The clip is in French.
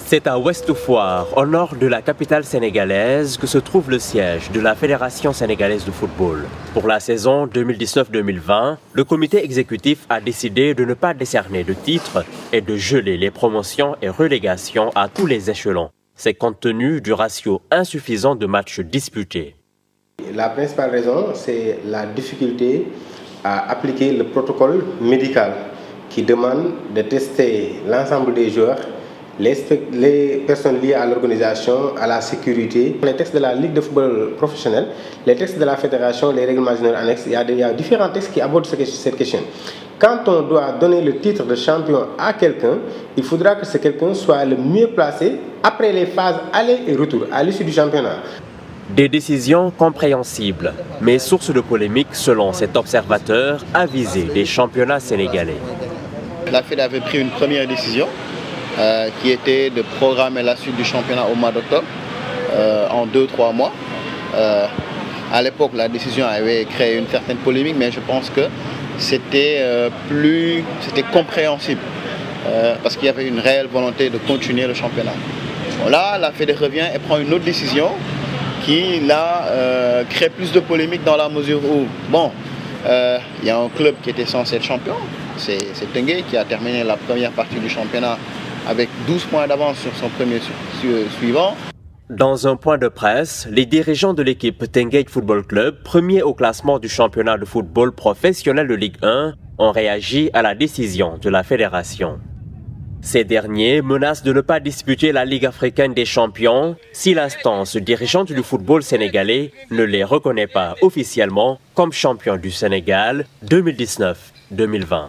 C'est à Ouest Foire, au nord de la capitale sénégalaise, que se trouve le siège de la Fédération sénégalaise de football. Pour la saison 2019-2020, le comité exécutif a décidé de ne pas décerner de titres et de geler les promotions et relégations à tous les échelons. C'est compte tenu du ratio insuffisant de matchs disputés. La principale raison, c'est la difficulté à appliquer le protocole médical qui demande de tester l'ensemble des joueurs, les personnes liées à l'organisation, à la sécurité. Les textes de la Ligue de football professionnel, les textes de la fédération, les règlements généraux annexes, il y a différents textes qui abordent cette question. Quand on doit donner le titre de champion à quelqu'un, il faudra que ce quelqu'un soit le mieux placé après les phases aller et retour, à l'issue du championnat. Des décisions compréhensibles, mais source de polémique selon cet observateur avisé des championnats sénégalais. La Fédé avait pris une première décision qui était de programmer la suite du championnat au mois d'octobre en 2-3 mois. À l'époque, la décision avait créé une certaine polémique, mais je pense que c'était compréhensible parce qu'il y avait une réelle volonté de continuer le championnat. Bon, là, la Fédé revient et prend une autre décision qui là crée plus de polémique dans la mesure où, bon, il y a un club qui était censé être champion, c'est Teungueth qui a terminé la première partie du championnat avec 12 points d'avance sur son premier suivant. Dans un point de presse, les dirigeants de l'équipe Teungueth Football Club, premier au classement du championnat de football professionnel de Ligue 1, ont réagi à la décision de la fédération. Ces derniers menacent de ne pas disputer la Ligue africaine des champions si l'instance dirigeante du football sénégalais ne les reconnaît pas officiellement comme champions du Sénégal 2019-2020.